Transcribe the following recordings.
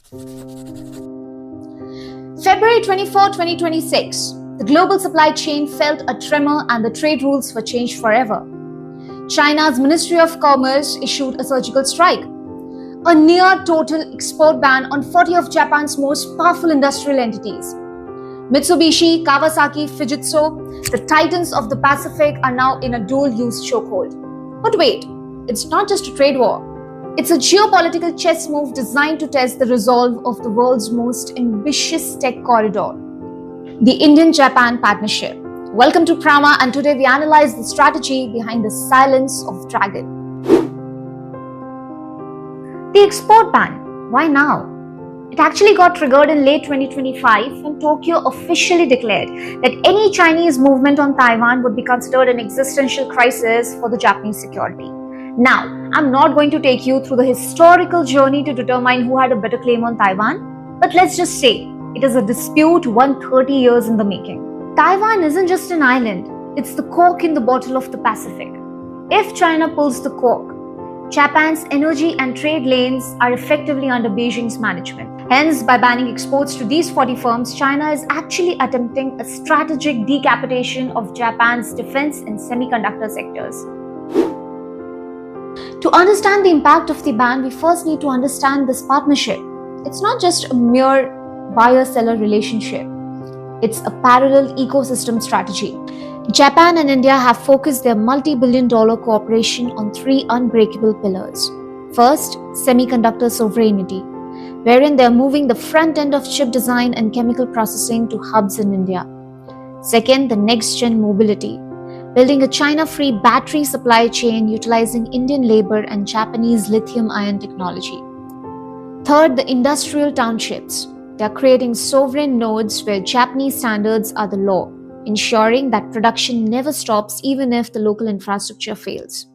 February 24, 2026, the global supply chain felt a tremor and the trade rules were changed forever. China's Ministry of Commerce issued a surgical strike, a near total export ban on 40 of Japan's most powerful industrial entities. Mitsubishi, Kawasaki, Fujitsu, the titans of the Pacific are now in a dual-use chokehold. But wait, it's not just a trade war. It's a geopolitical chess move designed to test the resolve of the world's most ambitious tech corridor, the Indian-Japan partnership. Welcome to Prama, and today we analyze the strategy behind the silence of dragon. The export ban. Why now? It actually got triggered in late 2025 when Tokyo officially declared that any Chinese movement on Taiwan would be considered an existential crisis for the Japanese security. Now, I'm not going to take you through the historical journey to determine who had a better claim on Taiwan, but let's just say it is a dispute 130 years in the making. Taiwan isn't just an island, it's the cork in the bottle of the Pacific. If China pulls the cork, Japan's energy and trade lanes are effectively under Beijing's management. Hence, by banning exports to these 40 firms, China is actually attempting a strategic decapitation of Japan's defense and semiconductor sectors. To understand the impact of the ban, we first need to understand this partnership. It's not just a mere buyer-seller relationship. It's a parallel ecosystem strategy. Japan and India have focused their multi-billion-dollar cooperation on three unbreakable pillars. First, semiconductor sovereignty, wherein they are moving the front end of chip design and chemical processing to hubs in India. Second, the next-gen mobility, building a China-free battery supply chain utilizing Indian labor and Japanese lithium-ion technology. Third, the industrial townships. They are creating sovereign nodes where Japanese standards are the law, ensuring that production never stops even if the local infrastructure fails.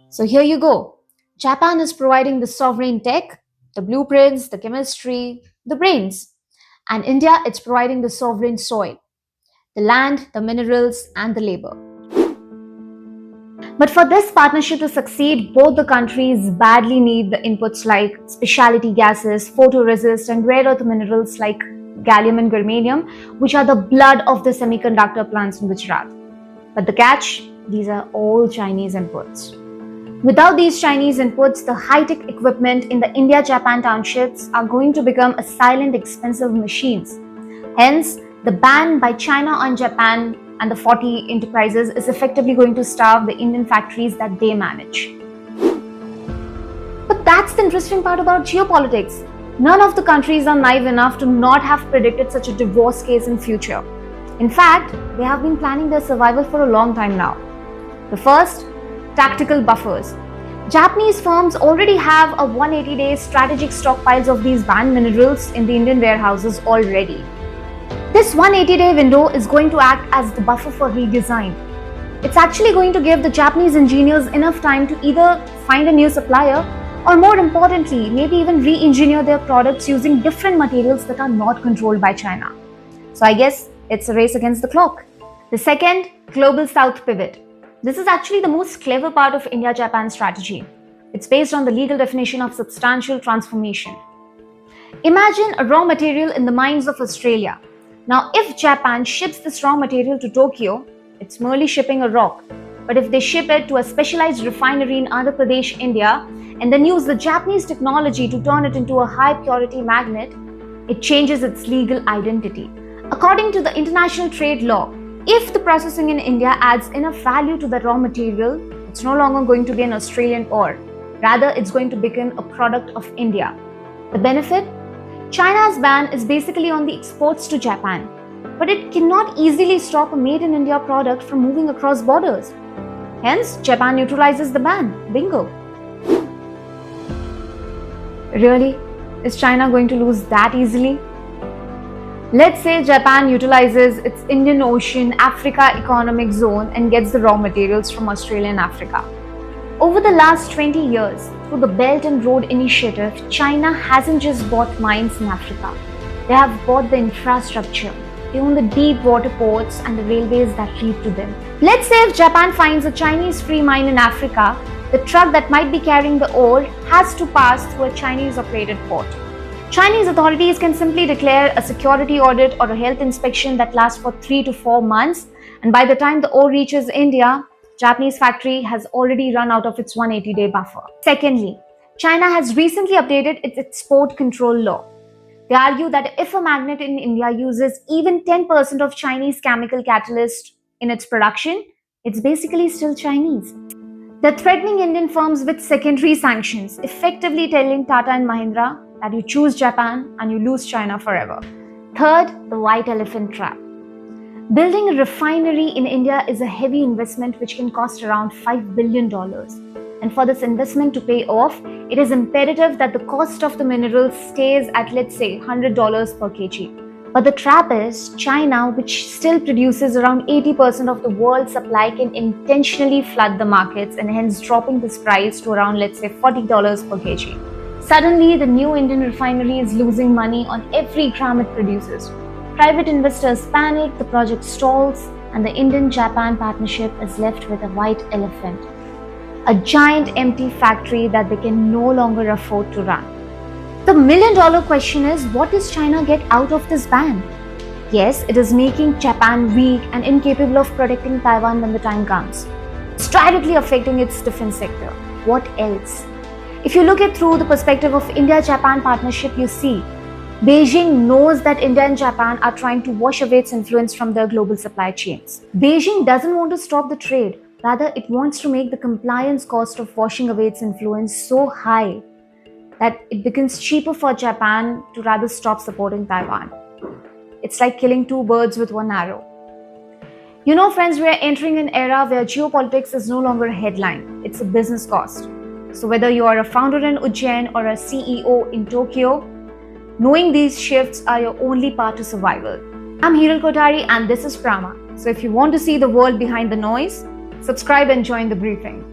So here you go. Japan is providing the sovereign tech, the blueprints, the chemistry, the brains. And India, it's providing the sovereign soil, the land, the minerals, and the labor. But for this partnership to succeed, both the countries badly need the inputs like specialty gases, photoresist, and rare earth minerals like gallium and germanium, which are the blood of the semiconductor plants in Gujarat. But the catch, these are all Chinese inputs. Without these Chinese inputs, the high-tech equipment in the India-Japan townships are going to become a silent, expensive machines. Hence, the ban by China on Japan and the 40 enterprises is effectively going to starve the Indian factories that they manage. But that's the interesting part about geopolitics. None of the countries are naive enough to not have predicted such a divorce case in future. In fact, they have been planning their survival for a long time now. The first, tactical buffers. Japanese firms already have a 180-day strategic stockpiles of these banned minerals in the Indian warehouses already. This 180-day window is going to act as the buffer for redesign. It's actually going to give the Japanese engineers enough time to either find a new supplier or, more importantly, maybe even re-engineer their products using different materials that are not controlled by China. So I guess it's a race against the clock. The second, global south pivot. This is actually the most clever part of India-Japan strategy. It's based on the legal definition of substantial transformation. Imagine a raw material in the mines of Australia. Now, if Japan ships this raw material to Tokyo, it's merely shipping a rock. But if they ship it to a specialized refinery in Andhra Pradesh, India, and then use the Japanese technology to turn it into a high-purity magnet, it changes its legal identity. According to the international trade law, if the processing in India adds enough value to the raw material, it's no longer going to be an Australian ore. Rather, it's going to become a product of India. The benefit? China's ban is basically on the exports to Japan, but it cannot easily stop a made-in-India product from moving across borders. Hence, Japan neutralizes the ban. Bingo! Really? Is China going to lose that easily? Let's say Japan utilizes its Indian Ocean Africa Economic Zone and gets the raw materials from Australia and Africa. Over the last 20 years, through the Belt and Road Initiative, China hasn't just bought mines in Africa. They have bought the infrastructure. They own the deep water ports and the railways that lead to them. Let's say if Japan finds a Chinese free mine in Africa, the truck that might be carrying the ore has to pass through a Chinese operated port. Chinese authorities can simply declare a security audit or a health inspection that lasts for 3 to 4 months, and by the time the ore reaches India, Japanese factory has already run out of its 180-day buffer. Secondly, China has recently updated its export control law. They argue that if a magnet in India uses even 10% of Chinese chemical catalyst in its production, it's basically still Chinese. They're threatening Indian firms with secondary sanctions, effectively telling Tata and Mahindra that you choose Japan and you lose China forever. Third, the white elephant trap. Building a refinery in India is a heavy investment which can cost around $5 billion. And for this investment to pay off, it is imperative that the cost of the minerals stays at, let's say, $100 per kg. But the trap is China, which still produces around 80% of the world's supply, can intentionally flood the markets and hence dropping this price to around, let's say, $40 per kg. Suddenly, the new Indian refinery is losing money on every gram it produces. Private investors panic, the project stalls, and the Indian-Japan partnership is left with a white elephant. A giant empty factory that they can no longer afford to run. The million-dollar question is, what does China get out of this ban? Yes, it is making Japan weak and incapable of protecting Taiwan when the time comes. It's directly affecting its defense sector. What else? If you look at through the perspective of India-Japan partnership, you see Beijing knows that India and Japan are trying to wash away its influence from their global supply chains. Beijing doesn't want to stop the trade. Rather, it wants to make the compliance cost of washing away its influence so high that it becomes cheaper for Japan to rather stop supporting Taiwan. It's like killing two birds with one arrow. You know, friends, we are entering an era where geopolitics is no longer a headline. It's a business cost. So whether you are a founder in Ujjain or a CEO in Tokyo, knowing these shifts are your only path to survival. I'm Hiral Kothari and this is Prama. So if you want to see the world behind the noise, subscribe and join the briefing.